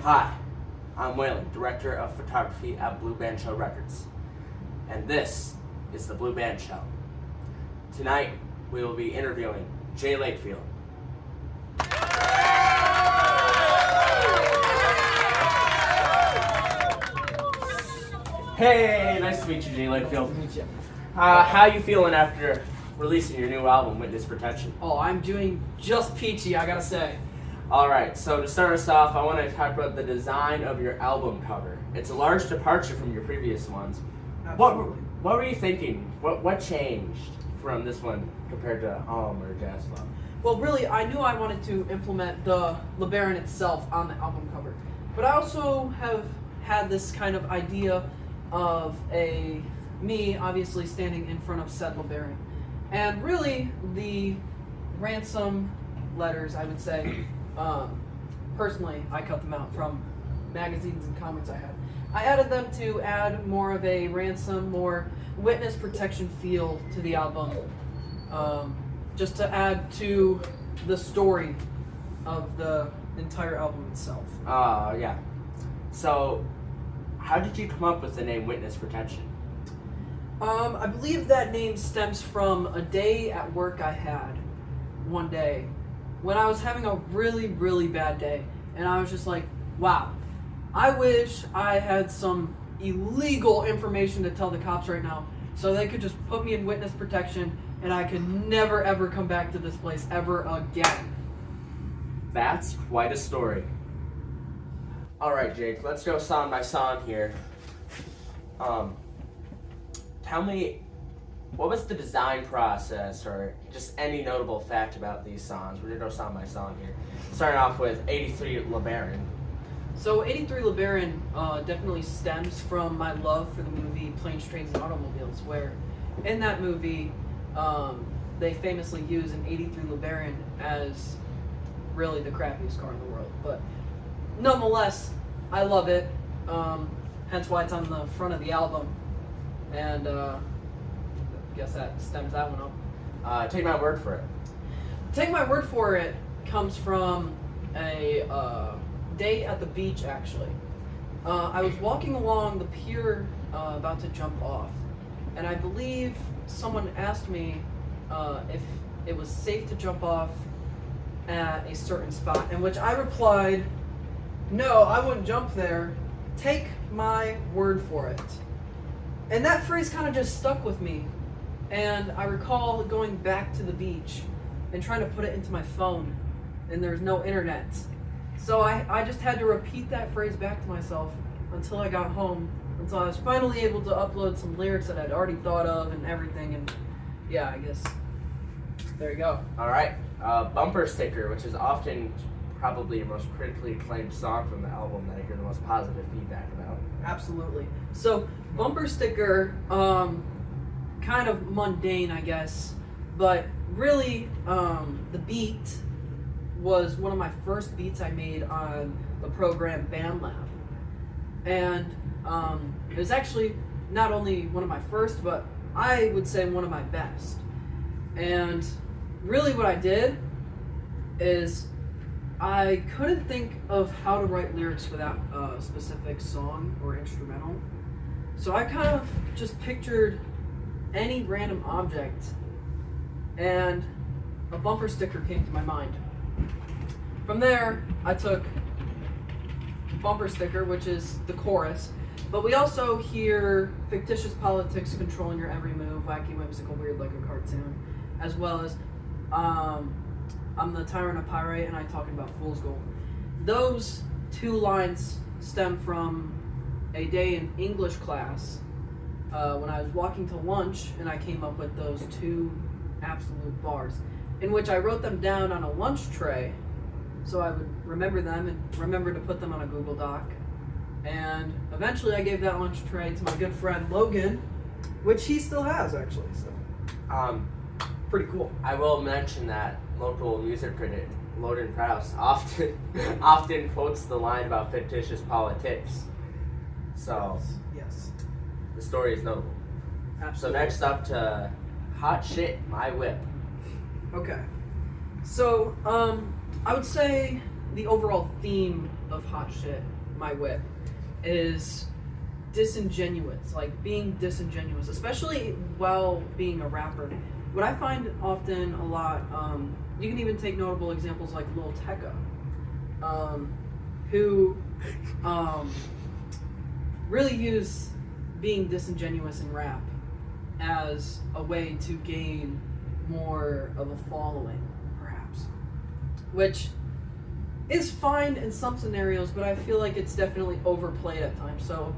Hi, I'm Waylon, Director of Photography at Blue Bandshell Records, and this is the Blue Bandshell. Tonight, we will be interviewing Jay Lakefield. Hey, nice to meet you, Jay Lakefield. Nice to meet you. How you feeling after releasing your new album, Witness Protection? Oh, I'm doing just peachy, I gotta say. Alright, so to start us off, I want to talk about the design of your album cover. It's a large departure from your previous ones. Absolutely. What were you thinking? What changed from this one compared to or Jazz Club? Well, really, I knew I wanted to implement the LeBaron itself on the album cover. But I also have had this kind of idea of me obviously standing in front of said LeBaron. And really, the ransom letters, I would say, personally, I cut them out from magazines and comics I had. I added them to add more of a ransom, more witness protection feel to the album, just to add to the story of the entire album itself. Yeah. So, how did you come up with the name Witness Protection? I believe that name stems from a day at work I had one day when I was having a really, really bad day. And I was just like, wow, I wish I had some illegal information to tell the cops right now so they could just put me in witness protection and I could never, ever come back to this place ever again. That's quite a story. Alright, Jake, let's go song by song here. Tell me, what was the design process or just any notable fact about these songs? We're going to go song by song here. Starting off with 83 LeBaron. So 83 LeBaron definitely stems from my love for the movie Planes, Trains, and Automobiles, where in that movie they famously use an 83 LeBaron as really the crappiest car in the world. But nonetheless, I love it, hence why it's on the front of the album. And I guess that stems that one up. Take my word for it. Take my word for it comes from a day at the beach, actually. I was walking along the pier about to jump off, and I believe someone asked me if it was safe to jump off at a certain spot, in which I replied, no, I wouldn't jump there. Take my word for it. And that phrase kind of just stuck with me. And I recall going back to the beach and trying to put it into my phone, and there's no internet. So I just had to repeat that phrase back to myself until I got home, until I was finally able to upload some lyrics that I'd already thought of and everything. And yeah, I guess there you go. Alright, Bumper Sticker, which is often probably your most critically acclaimed song from the album that I hear the most positive feedback about. Absolutely. So, Bumper Sticker, kind of mundane, I guess, but really, the beat was one of my first beats I made on the program BandLab. And it was actually not only one of my first, but I would say one of my best. And really what I did is I couldn't think of how to write lyrics for that specific song or instrumental. So I kind of just pictured any random object and a bumper sticker came to my mind. From there, I took bumper sticker, which is the chorus, but we also hear fictitious politics controlling your every move, wacky, whimsical, weird like a cartoon, as well as I'm the tyrant of pyrite and I'm talking about fool's gold. Those two lines stem from a day in English class when I was walking to lunch and I came up with those two absolute bars, in which I wrote them down on a lunch tray so I would remember them and remember to put them on a Google Doc. And eventually I gave that lunch tray to my good friend Logan, which he still has actually, so pretty cool. I will mention that local music critic Loden Krause often quotes the line about fictitious politics. So Yes. the story is notable. Absolutely. So next up to Hot Shit, My Whip. Okay. So, I would say the overall theme of Hot Shit, My Whip, is disingenuous, like being disingenuous, especially while being a rapper. What I find often a lot, you can even take notable examples like Lil Tecca, who really use being disingenuous in rap as a way to gain more of a following, perhaps. Which is fine in some scenarios, but I feel like it's definitely overplayed at times. So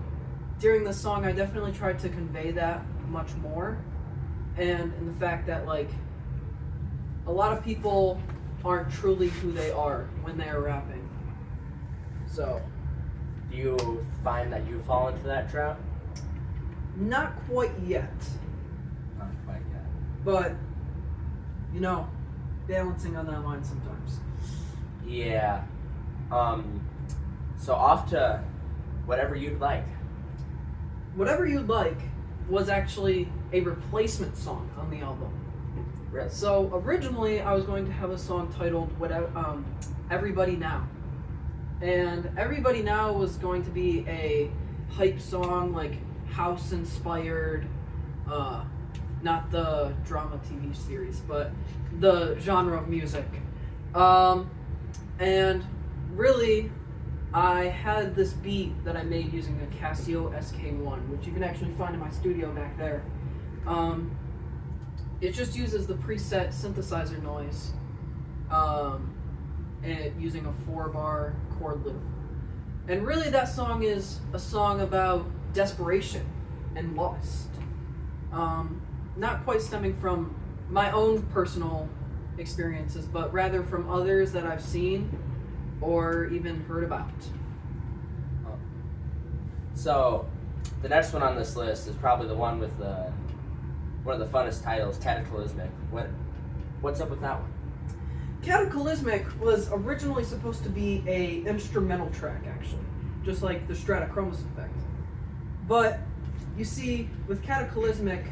during the song, I definitely tried to convey that much more. And in the fact that, like, a lot of people aren't truly who they are when they are rapping. So. Do you find that you fall into that trap? Not quite yet. Not quite yet. But, you know, balancing on that line sometimes. Yeah. So off to Whatever You'd Like. Whatever You'd Like was actually a replacement song on the album. Really? So originally I was going to have a song titled Everybody Now. And Everybody Now was going to be a hype song, like house inspired, not the drama TV series, but the genre of music. And really, I had this beat that I made using a Casio SK1, which you can actually find in my studio back there. It just uses the preset synthesizer noise, and using a 4-bar chord loop. And really that song is a song about desperation and lust. Not quite stemming from my own personal experiences, but rather from others that I've seen or even heard about. So, the next one on this list is probably the one with one of the funnest titles, Cataclysmic. What's up with that one? Cataclysmic was originally supposed to be a instrumental track, actually, just like the Stratochromos effect. But you see, with Cataclysmic,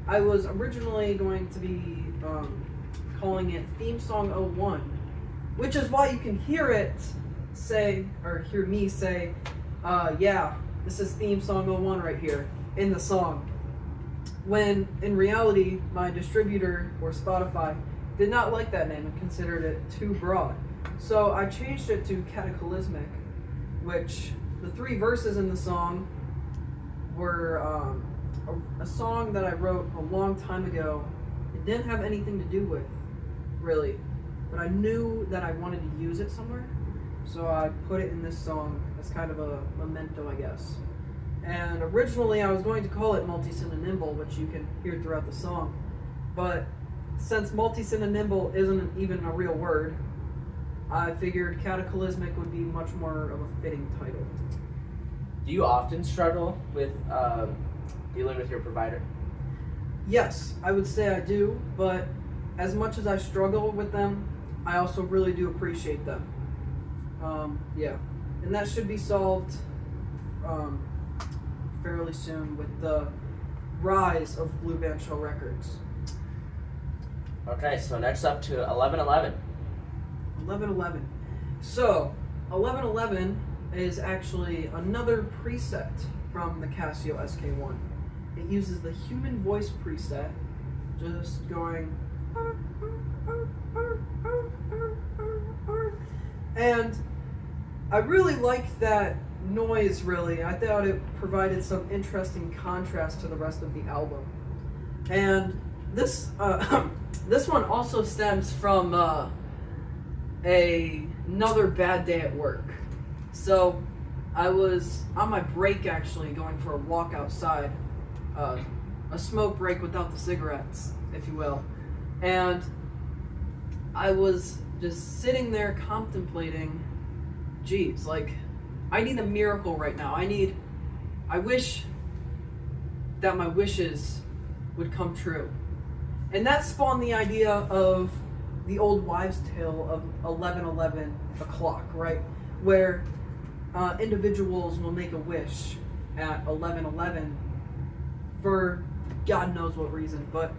I was originally going to be calling it Theme Song 01, which is why you can hear it say, or hear me say, yeah, this is Theme Song 01 right here in the song. When in reality, my distributor or Spotify did not like that name and considered it too broad. So I changed it to Cataclysmic, which the 3 verses in the song were a song that I wrote a long time ago. It didn't have anything to do with, really, but I knew that I wanted to use it somewhere, so I put it in this song as kind of a memento, I guess. And originally I was going to call it Multi-Synonymble, which you can hear throughout the song, but since multi-synonymble isn't even a real word, I figured Cataclysmic would be much more of a fitting title. Do you often struggle with dealing with your provider? Yes, I would say I do, but as much as I struggle with them, I also really do appreciate them. Yeah, and that should be solved fairly soon with the rise of Blue Bandshell Records. Okay, so next up to 1111. 1111. So, 1111 is actually another preset from the Casio SK1. It uses the human voice preset, just going, and I really liked that noise, really. I thought it provided some interesting contrast to the rest of the album. And this this one also stems from another bad day at work. So I was on my break, actually, going for a walk outside, a smoke break without the cigarettes, if you will. And I was just sitting there contemplating, geez, like, I need a miracle right now. I wish that my wishes would come true. And that spawned the idea of the old wives' tale of 11:11 o'clock, right? Where individuals will make a wish at 11:11 for God knows what reason, but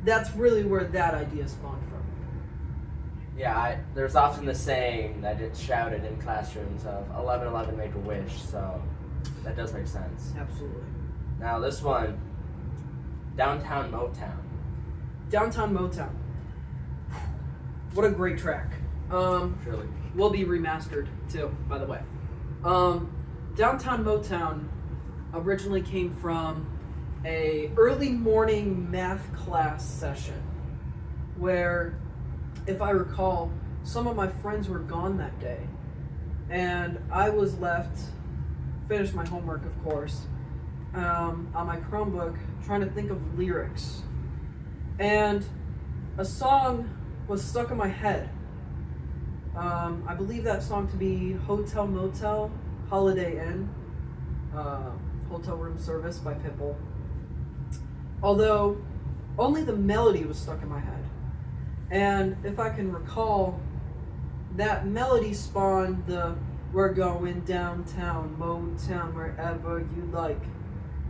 that's really where that idea spawned from. Yeah, there's often the saying that it's shouted in classrooms of 11:11 make a wish, so that does make sense. Absolutely. Now this one, Downtown Motown. Downtown Motown. What a great track. Truly. Will be remastered too, by the way. Downtown Motown originally came from a early morning math class session where, if I recall, some of my friends were gone that day, and I was left, finished my homework, of course, on my Chromebook, trying to think of lyrics. And a song was stuck in my head. I believe that song to be Hotel Motel, Holiday Inn, Hotel Room Service by Pitbull. Although, only the melody was stuck in my head. And if I can recall, that melody spawned the "We're going downtown, Motown, wherever you like,"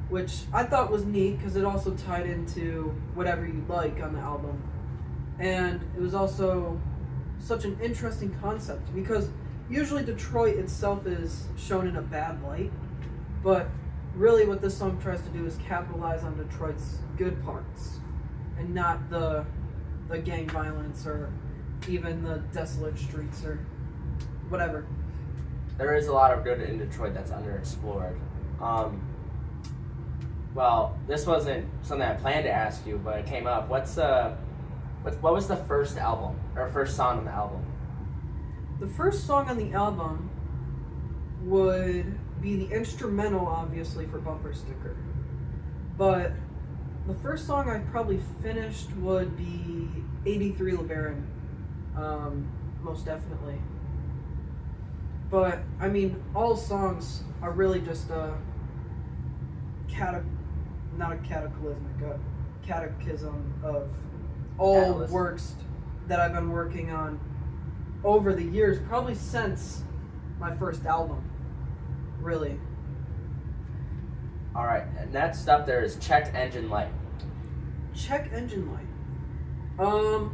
which I thought was neat because it also tied into Whatever You Like on the album. And it was also such an interesting concept because usually Detroit itself is shown in a bad light, but really what this song tries to do is capitalize on Detroit's good parts and not the gang violence or even the desolate streets or whatever. There is a lot of good in Detroit that's underexplored. Well, this wasn't something I planned to ask you, but it came up. What was the first album or first song on the album? The first song on the album would be the instrumental, obviously, for Bumper Sticker. But the first song I probably finished would be 83 LeBaron, most definitely. But, I mean, all songs are really just not a cataclysmic, a catechism of all Catalyst. works that I've been working on over the years, probably since my first album, really. All right, and next up there is Check Engine Light. Check Engine Light.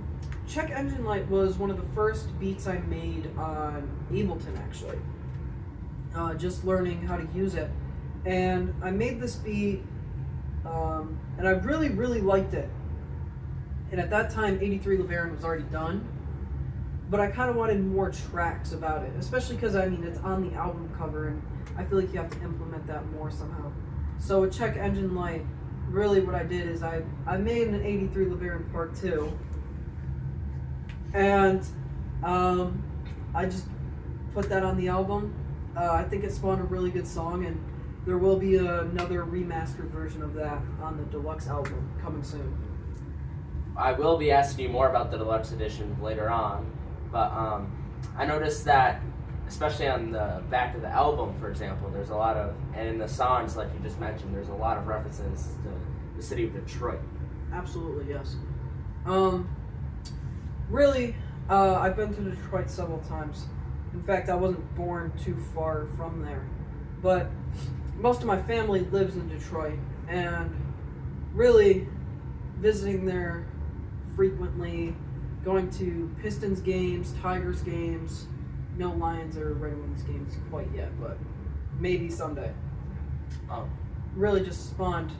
Check Engine Light was one of the first beats I made on Ableton, actually. Just learning how to use it. And I made this beat, and I really, really liked it. And at that time, 83 LeBaron was already done. But I kind of wanted more tracks about it, especially because, I mean, it's on the album cover, and I feel like you have to implement that more somehow. So with Check Engine Light, really what I did is I made an 83 LeBaron Part 2, and I just put that on the album. I think it spawned a really good song, and there will be another remastered version of that on the deluxe album coming soon. I will be asking you more about the deluxe edition later on, but I noticed that, especially on the back of the album, for example, there's a lot of, and in the songs, like you just mentioned, there's a lot of references to the city of Detroit. Absolutely, yes. Really, I've been to Detroit several times. In fact, I wasn't born too far from there. But most of my family lives in Detroit, and really visiting there frequently, going to Pistons games, Tigers games, no Lions or Red Wings games quite yet, but maybe someday. Really just spawned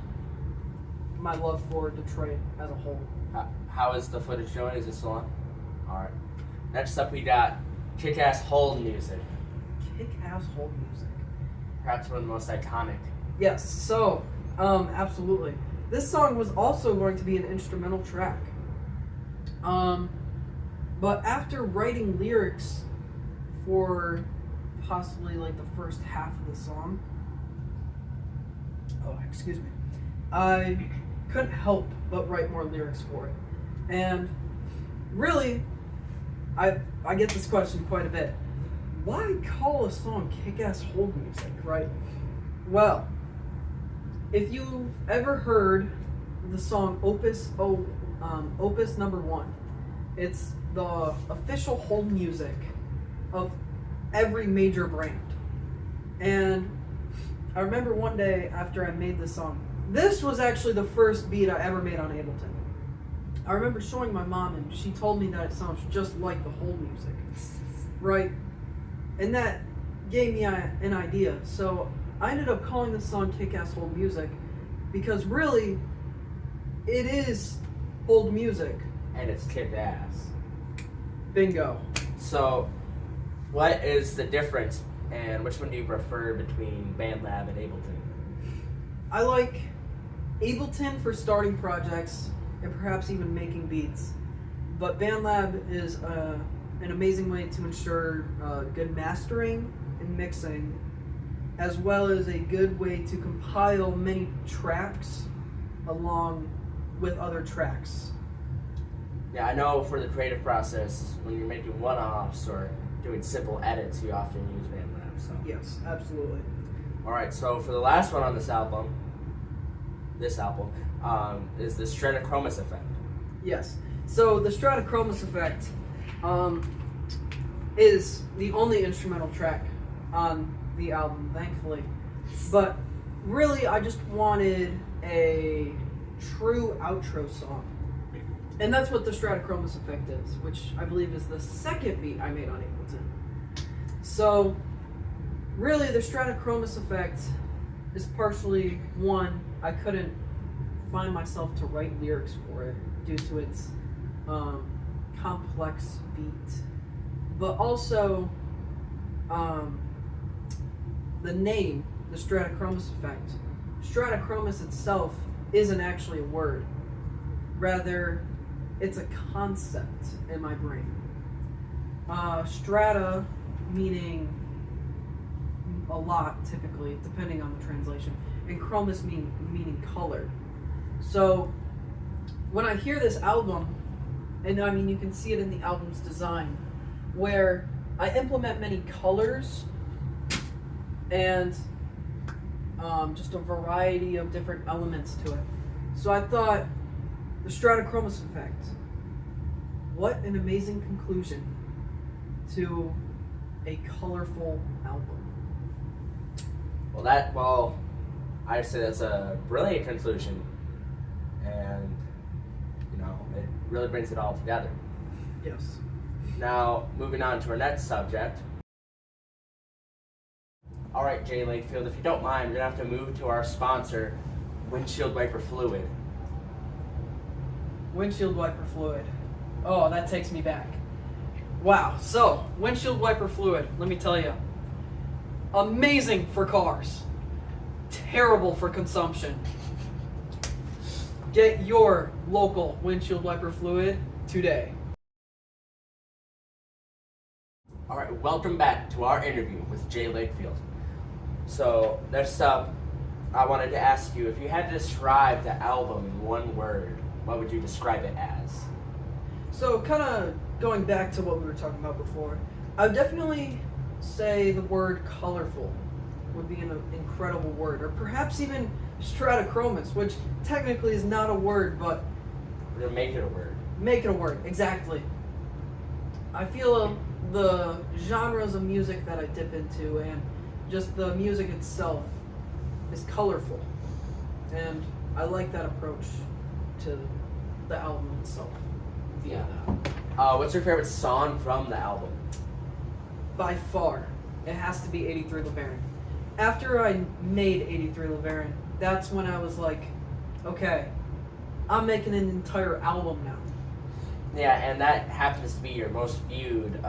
my love for Detroit as a whole. How is the footage doing? Is it still on? Alright. Next up we got Kick-Ass Hold Music. Kick-ass hold music. Perhaps one of the most iconic. Yes, so, absolutely. This song was also going to be an instrumental track. But after writing lyrics for possibly like the first half of the song, I couldn't help but write more lyrics for it. And really, I get this question quite a bit. Why call a song Kick-Ass Hold Music, right? Well, if you've ever heard the song Opus number 1, it's the official hold music of every major brand. And I remember one day after I made this song, this was actually the first beat I ever made on Ableton. I remember showing my mom, and she told me that it sounds just like the whole music, right? And that gave me an idea. So I ended up calling this song Kick-Ass Hold Music because really, it is hold music. And it's kick ass. Bingo. So, what is the difference, and which one do you prefer between BandLab and Ableton? I like Ableton for starting projects and perhaps even making beats. But BandLab is an amazing way to ensure good mastering and mixing, as well as a good way to compile many tracks along with other tracks. Yeah, I know for the creative process, when you're making one-offs or doing simple edits, you often use BandLab. So. Yes, absolutely. All right, so for the last one on this album is the Stratochromus effect. Yes. So the Stratochromus effect is the only instrumental track on the album, thankfully. But really, I just wanted a true outro song. And that's what the Stratochromus effect is, which I believe is the second beat I made on Ableton. So, really, the Stratochromus effect is partially one, I couldn't find myself to write lyrics for it due to its complex beat, but also the name, the Stratochromus effect. Stratochromus itself isn't actually a word. Rather, it's a concept in my brain. Strata meaning a lot, typically, depending on the translation, and chromus meaning color. So when I hear this album, and I mean you can see it in the album's design, where I implement many colors and just a variety of different elements to it. So I thought, the Stratochromus effect. What an amazing conclusion to a colorful album. Well, I say that's a brilliant conclusion, and it really brings it all together. Yes. Now, moving on to our next subject. All right, Jay Lakefield, if you don't mind, we're gonna have to move to our sponsor, Windshield Wiper Fluid. Windshield wiper fluid. Oh, that takes me back. Wow. So, windshield wiper fluid, let me tell you. Amazing for cars. Terrible for consumption. Get your local windshield wiper fluid today. All right, welcome back to our interview with Jay Lakefield. So, next up, I wanted to ask you, if you had to describe the album in one word, what would you describe it as? So, kind of going back to what we were talking about before, I would definitely say the word colorful would be an incredible word, or perhaps even Stratochromus, which technically is not a word, but We're gonna make it a word. make it a word, exactly. I feel the genres of music that I dip into and just the music itself is colorful, and I like that approach to the album itself. Yeah. What's your favorite song from the album? By far, it has to be 83 LeBaron. After I made 83 LeBaron, that's when I was like, okay, I'm making an entire album now. Yeah, and that happens to be your most viewed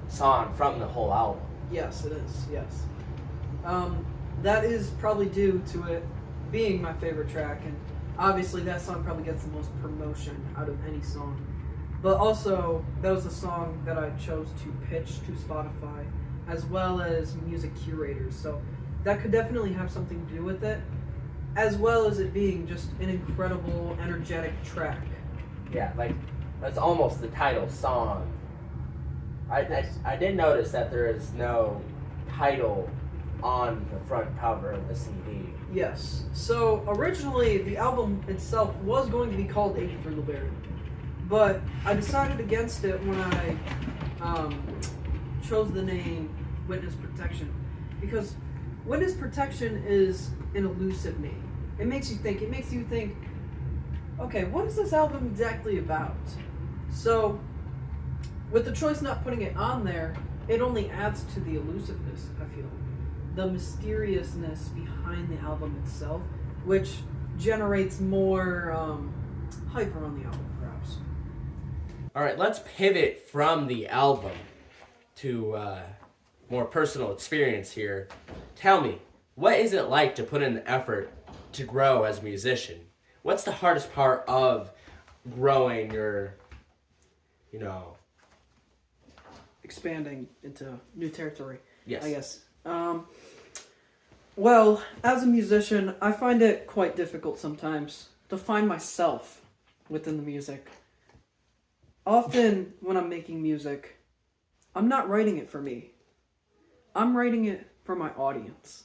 song from the whole album. Yes, it is, yes. That is probably due to it being my favorite track, and obviously that song probably gets the most promotion out of any song. But also, that was the song that I chose to pitch to Spotify, as well as music curators. So that could definitely have something to do with it, as well as it being just an incredible, energetic track. Yeah, like, that's almost the title song. I did notice that there is no title on the front cover of the CD. Yes. So originally, the album itself was going to be called 83 LeBaron, but I decided against it when I chose the name Witness Protection, because Witness Protection is an elusive name. It makes you think okay, what is this album exactly about? So, with the choice not putting it on there, it only adds to the elusiveness, I feel. The mysteriousness behind the album itself, which generates more hype around the album, perhaps. All right, let's pivot from the album to more personal experience here. Tell me, what is it like to put in the effort to grow as a musician? What's the hardest part of growing your, you know, Expanding into new territory, yes. I guess. Well, as a musician, I find it quite difficult sometimes to find myself within the music. Often, when I'm making music, I'm not writing it for me. I'm writing it for my audience.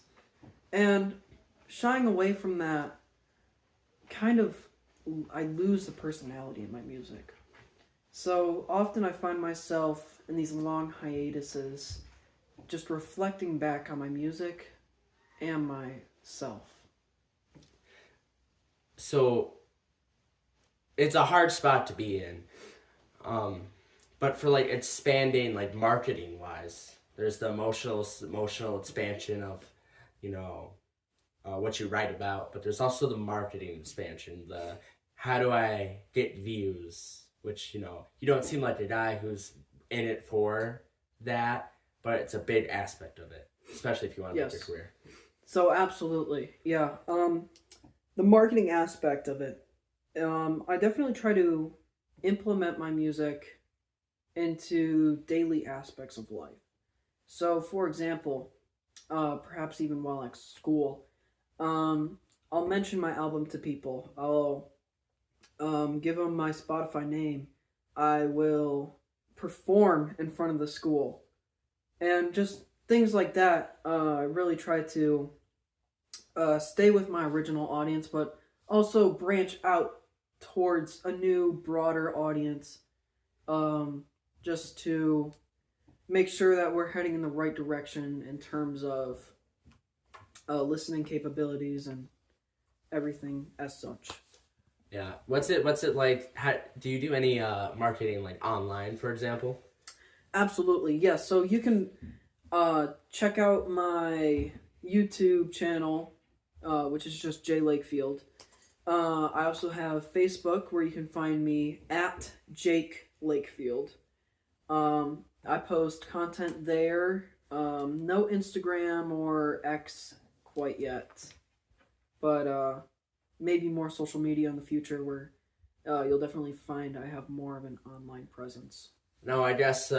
And shying away from that, I lose the personality in my music. So often I find myself in these long hiatuses just reflecting back on my music and myself. So it's a hard spot to be in. But for like expanding, like marketing wise, there's the emotional expansion of, you know, what you write about, but there's also the marketing expansion, the how do I get views, which, you know, you don't seem like a guy who's in it for that, but it's a big aspect of it, especially if you want to make a career. So absolutely, yeah. The marketing aspect of it, I definitely try to implement my music into daily aspects of life. So, for example, perhaps even while at school, I'll mention my album to people. I'll give them my Spotify name. I will perform in front of the school. And just things like that. I really try to stay with my original audience, but also branch out towards a new, broader audience, just to make sure that we're heading in the right direction in terms of listening capabilities and everything as such. Yeah. What's it like? How do you do any marketing like online, for example? Absolutely, yes. So you can check out my YouTube channel, which is just J Lakefield. I also have Facebook, where you can find me at Jake Lakefield. I post content there. No Instagram or X quite yet, but maybe more social media in the future, where you'll definitely find I have more of an online presence. No, I guess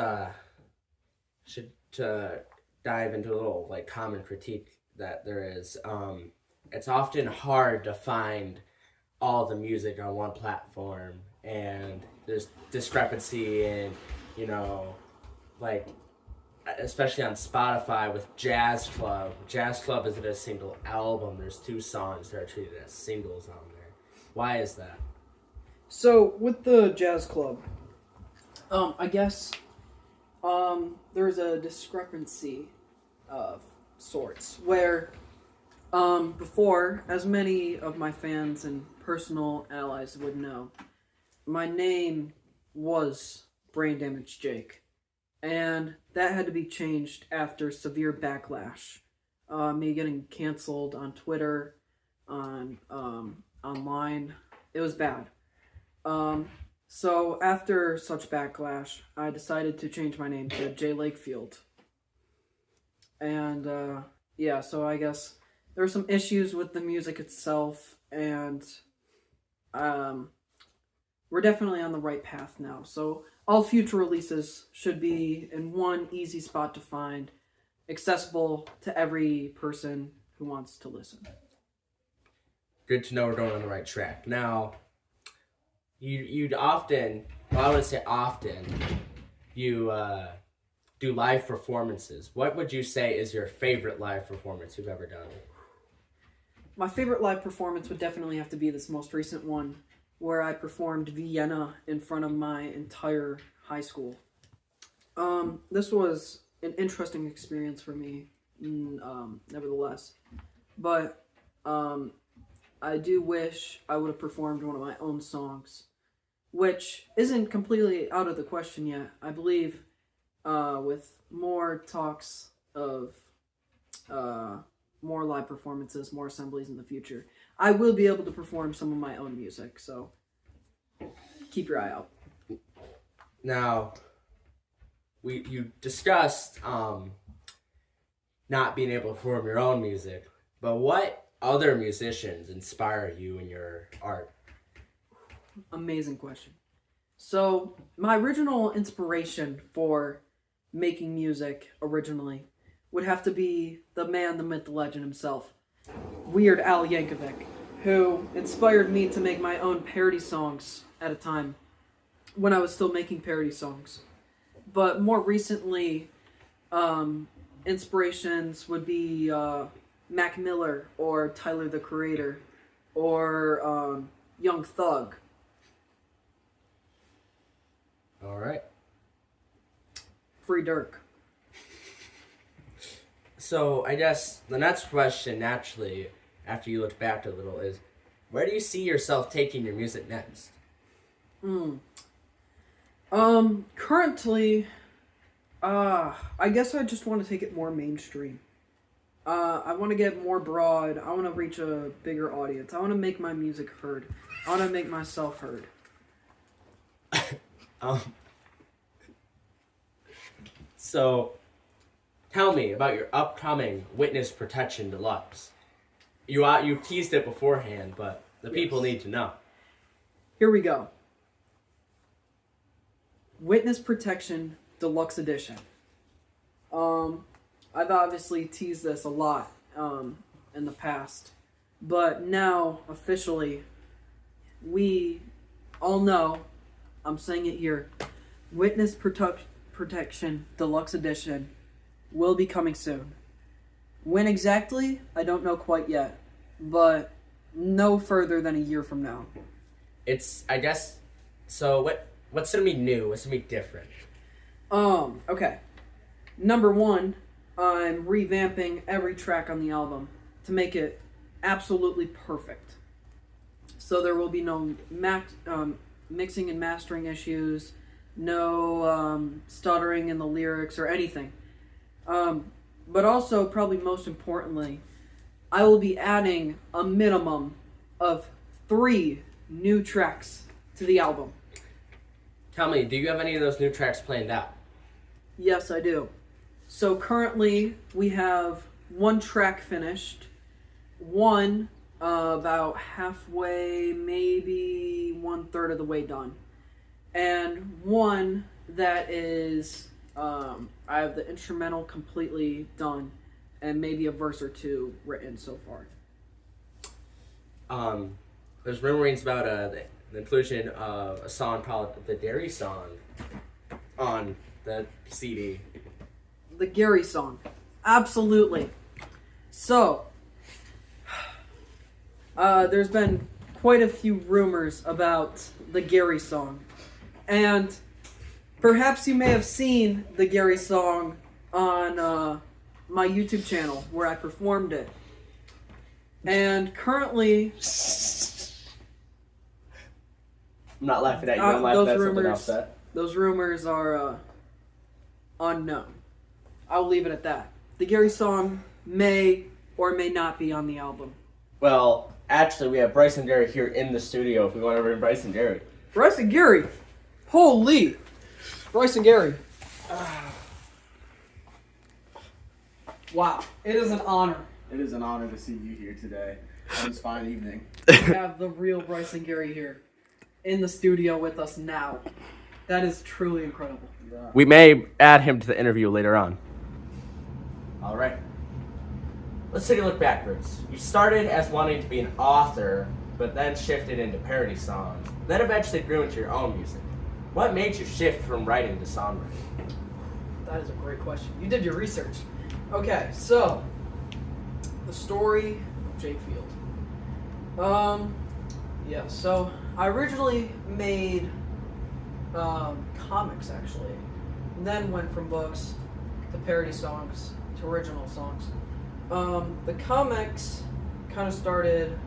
should dive into a little like common critique that there is. It's often hard to find all the music on one platform, and there's discrepancy in, you know, like especially on Spotify with Jazz Club. Jazz Club isn't a single album. There's 2 songs that are treated as singles on there. Why is that? So with the Jazz Club, I guess there's a discrepancy of sorts where before, as many of my fans and personal allies would know, my name was Brain Damage Jake, and that had to be changed after severe backlash. Me getting canceled on Twitter, on online. It was bad. So after such backlash, I decided to change my name to J Lakefield. And yeah, so I guess there were some issues with the music itself, and we're definitely on the right path now. So all future releases should be in one easy spot to find, accessible to every person who wants to listen. Good to know we're going on the right track. Now, you'd often, well, I wouldn't say often, you do live performances. What would you say is your favorite live performance you've ever done? My favorite live performance would definitely have to be this most recent one, where I performed Vienna in front of my entire high school. This was an interesting experience for me, nevertheless. But I do wish I would have performed one of my own songs, which isn't completely out of the question yet. I believe with more talks of more live performances, more assemblies in the future, I will be able to perform some of my own music, so keep your eye out. Now, you discussed not being able to perform your own music, but what other musicians inspire you in your art? Amazing question. So, my original inspiration for making music originally would have to be the man, the myth, the legend himself, Weird Al Yankovic, who inspired me to make my own parody songs at a time when I was still making parody songs. But more recently, inspirations would be Mac Miller or Tyler the Creator or Young Thug. All right. Free Dirk. So I guess the next question, naturally, after you look back a little, is where do you see yourself taking your music next? Currently, I guess I just want to take it more mainstream. I want to get more broad. I want to reach a bigger audience. I want to make my music heard. I want to make myself heard. So, tell me about your upcoming Witness Protection Deluxe. You teased it beforehand, but the people need to know. Here we go. Witness Protection Deluxe Edition. I've obviously teased this a lot in the past, but now officially we all know, I'm saying it here, Witness Protection Deluxe Edition will be coming soon. When exactly, I don't know quite yet, but no further than a year from now. So what's gonna be new? What's gonna be different? Okay. Number one, I'm revamping every track on the album to make it absolutely perfect. So there will be no mixing and mastering issues, no stuttering in the lyrics or anything. But also, probably most importantly, I will be adding a minimum of 3 new tracks to the album. Tell me, do you have any of those new tracks planned out? Yes, I do. So currently, we have 1 track finished, 1 about halfway, maybe 1/3 of the way done, and 1 that is, I have the instrumental completely done, and maybe a verse or 2 written so far. There's rumorings about the inclusion of a song called the Dairy Song on the CD. The Gary song. Absolutely. So, there's been quite a few rumors about the Gary song. And perhaps you may have seen the Gary song on my YouTube channel where I performed it. And currently, I'm not laughing at you. I'm laughing at something else. Those rumors are unknown. I'll leave it at that. The Gary song may or may not be on the album. Well, actually, we have Bryson Gary here in the studio if we want to bring Bryson Gary. Bryson Gary! Holy! Bryson Gary. Wow. It is an honor. It is an honor to see you here today on this fine evening. We have the real Bryson Gary here in the studio with us now. That is truly incredible. Yeah. We may add him to the interview later on. All right. Let's take a look backwards. You started as wanting to be an author, but then shifted into parody songs. Then eventually grew into your own music. What made you shift from writing to songwriting? That is a great question. You did your research. Okay, so the story of Lakefield. Yeah, so I originally made comics actually, then went from books to parody songs to original songs. The comics kind of started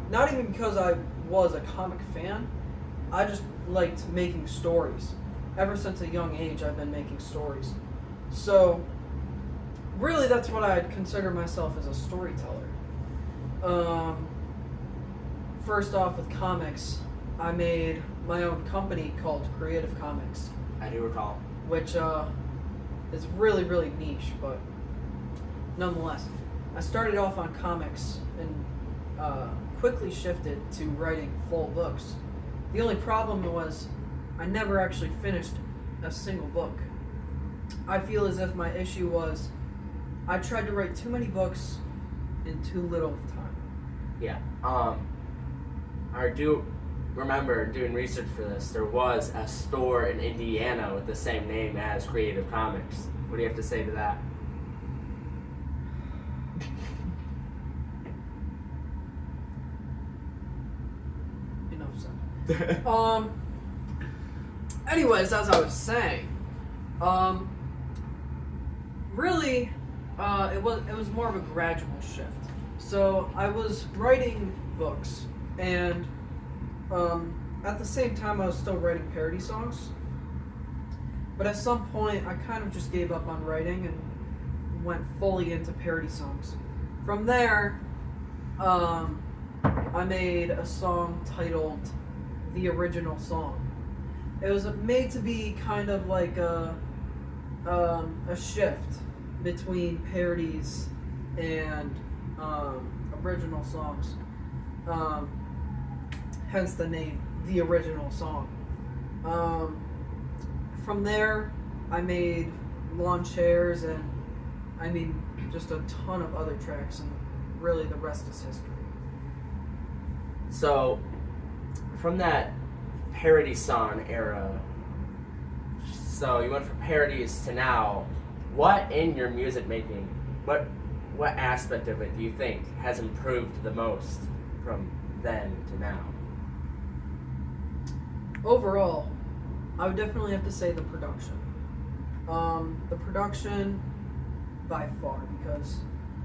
not even because I was a comic fan. I just liked making stories. Ever since a young age, I've been making stories. So, really, that's what I'd consider myself as a storyteller. First off, with comics, I made my own company called Creative Comics, I do recall. which is really, really niche, but nonetheless. I started off on comics and quickly shifted to writing full books. The only problem was I never actually finished a single book. I feel as if my issue was I tried to write too many books in too little time. Yeah. I do remember doing research for this. There was a store in Indiana with the same name as Creative Comics. What do you have to say to that? Enough said. Anyways, as I was saying, really, it was more of a gradual shift. So I was writing books, and at the same time, I was still writing parody songs. But at some point, I kind of just gave up on writing and went fully into parody songs. From there, I made a song titled "The Original Song." It was made to be kind of like a shift between parodies and original songs. Hence the name, The Original Song. From there, I made Lawn Chairs and just a ton of other tracks, and really the rest is history. So, from that parody song era, so you went from parodies to now, what in your music making, what aspect of it do you think has improved the most from then to now? Overall, I would definitely have to say the production. The production by far, because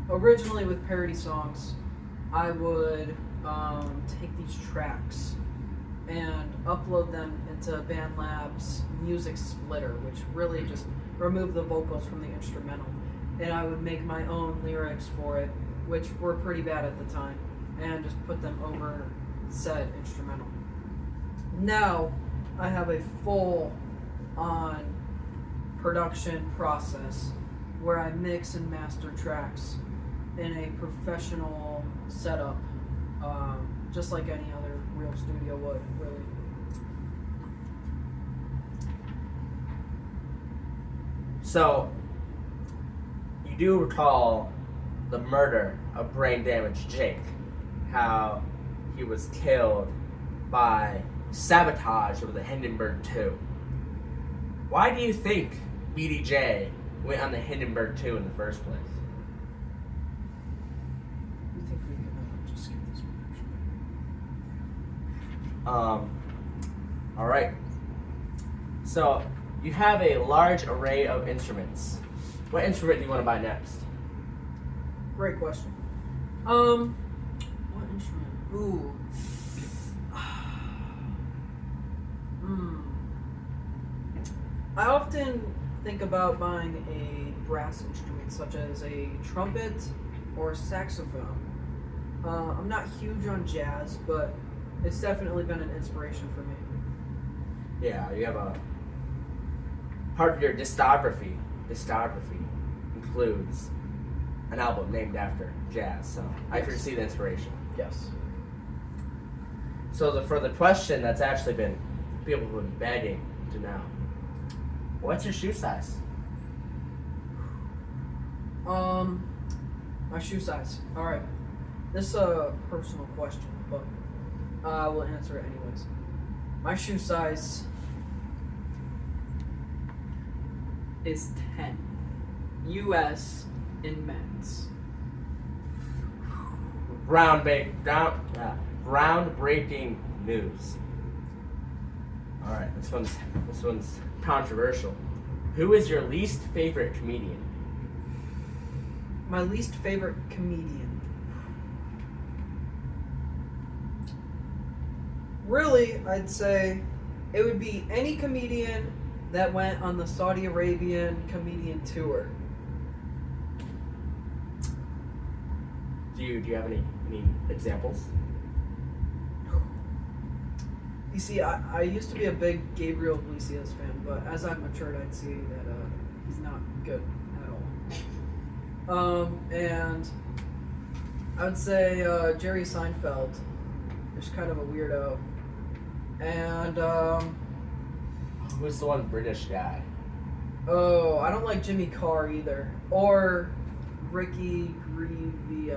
originally with parody songs, I would take these tracks and upload them into BandLab's Music Splitter, which really just removed the vocals from the instrumental. And I would make my own lyrics for it, which were pretty bad at the time, and just put them over said instrumental. Now, I have a full-on production process where I mix and master tracks in a professional setup, just like any other real studio would, really. So, you do recall the murder of Brain Damaged Jake, how he was killed by sabotage of the Hindenburg 2. Why do you think BDJ went on the Hindenburg 2 in the first place? You think we can just skip this one? Alright. So, you have a large array of instruments. What instrument do you want to buy next? Great question. What instrument? Ooh. I often think about buying a brass instrument, such as a trumpet or saxophone. I'm not huge on jazz, but it's definitely been an inspiration for me. Yeah, you have a part of your discography includes an album named after jazz, so I can see the inspiration. Yes. So for the question that's actually been people have been begging to know, what's your shoe size? My shoe size. All right. This is a personal question, but I will answer it anyways. My shoe size is 10. US in men's. Groundbreaking news. All right, this one's controversial. Who is your least favorite comedian? My least favorite comedian. really, I'd say it would be any comedian that went on the Saudi Arabian comedian tour. Do you have any examples? You see, I used to be a big Gabriel Iglesias fan, but as I've matured, I'd see that he's not good at all. And I would say Jerry Seinfeld is kind of a weirdo. And Who's the one British guy? oh, I don't like Jimmy Carr either, or Ricky Gervais.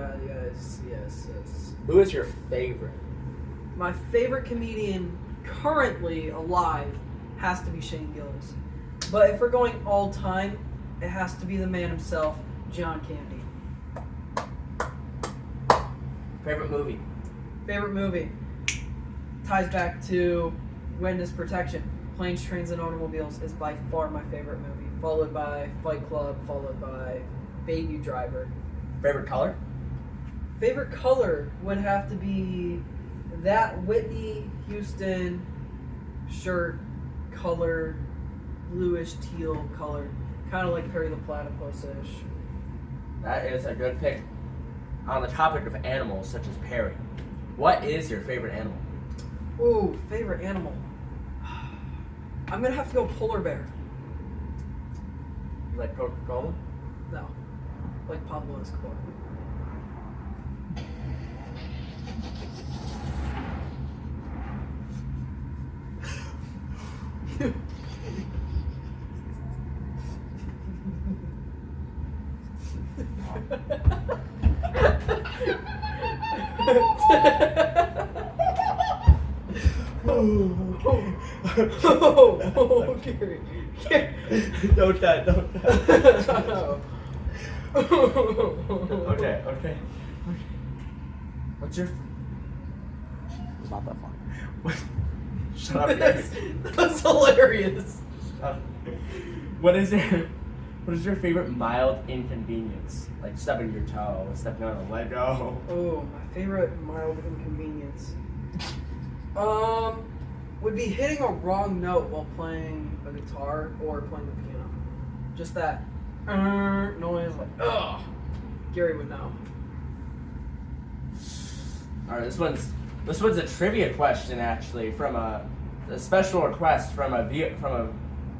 Yes. Who is your favorite? My favorite comedian currently alive has to be Shane Gillis. But if we're going all time, it has to be the man himself, John Candy. Favorite movie? Favorite movie ties back to Witness Protection. Planes, Trains, and Automobiles is by far my favorite movie, followed by Fight Club, followed by Baby Driver. Favorite color? Favorite color would have to be that Whitney Houston shirt color, bluish teal color, kind of like Perry the Platypus-ish. That is a good pick. On the topic of animals, such as Perry, what is your favorite animal? Ooh, favorite animal. I'm gonna have to go polar bear. You like Coca-Cola? No, like Pablo Escobar. Oh, Gary. Don't die. Okay. What's your... It's not that funny. Shut up, Gary. That's hilarious. What is your favorite mild inconvenience? Like stubbing your toe, stepping on a Lego. Oh, my favorite mild inconvenience. Would be hitting a wrong note while playing a guitar or playing the piano. Just that noise, like, ugh. Gary would know. All right, this one's a trivia question actually from a special request from a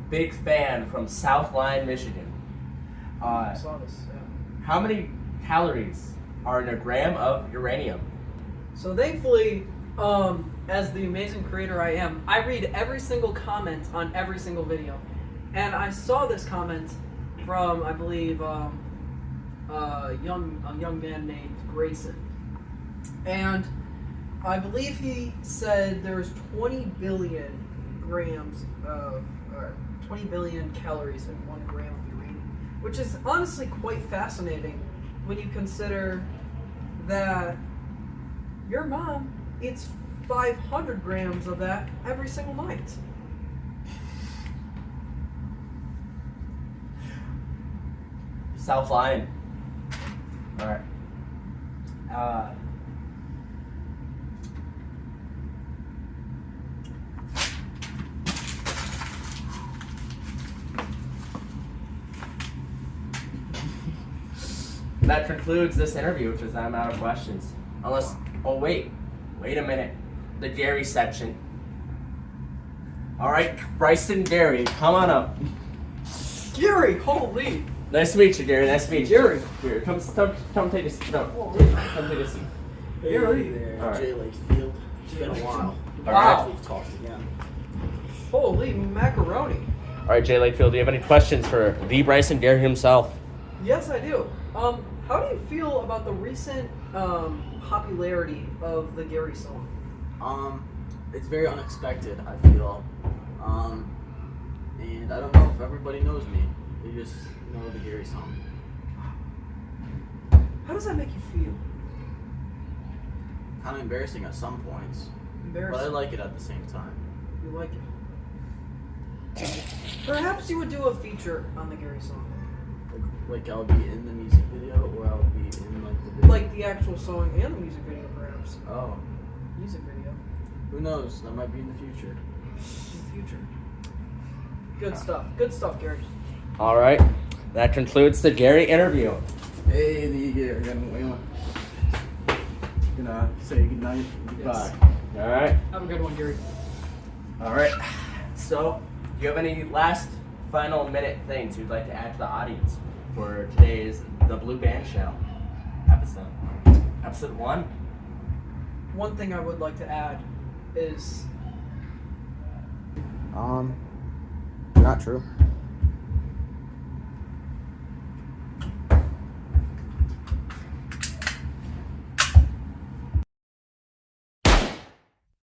big fan from South Line, Michigan. I saw this. Yeah. How many calories are in a gram of uranium? So thankfully, as the amazing creator I am, I read every single comment on every single video. And I saw this comment from, I believe, a young man named Grayson. And I believe he said there's 20 billion grams of, or 20 billion calories in 1 gram of uranium, which is honestly quite fascinating when you consider that your mom eats 500 grams of that every single night. South Line. All right. That concludes this interview, which is I'm out of questions. Unless, oh wait a minute. The Gary section. All right, Bryson, Gary, come on up. Gary, holy! Nice to meet you, Gary. Nice to meet you. Gary. Here, come take a seat. No, come take a seat. Hey there, All right. Jay Lakefield. It's been a while. Wow. We've talked again. Holy macaroni. All right, Jay Lakefield, do you have any questions for the Bryson Gary himself? Yes, I do. How do you feel about the recent popularity of the Gary song? It's very unexpected, I feel. And I don't know if everybody knows me. They just know the Gary song. How does that make you feel? Kind of embarrassing at some points, but I Embarrassing. like it at the same time. You like it. Perhaps you would do a feature on the Gary song. Like I'll be in the music video, or I'll be in like the video. Like the actual song and the music video, perhaps. Oh, Music video. Who knows? That might be in the future. In the future. Good stuff. Good stuff, Gary. All right, that concludes the Gary interview. Hey, the gonna say goodnight, goodbye. All right. Have a good one, Gary. All right. So, do you have any last final minute things you'd like to add to the audience for today's The Blue Bandshell episode? Episode 1? One thing I would like to add is Not true.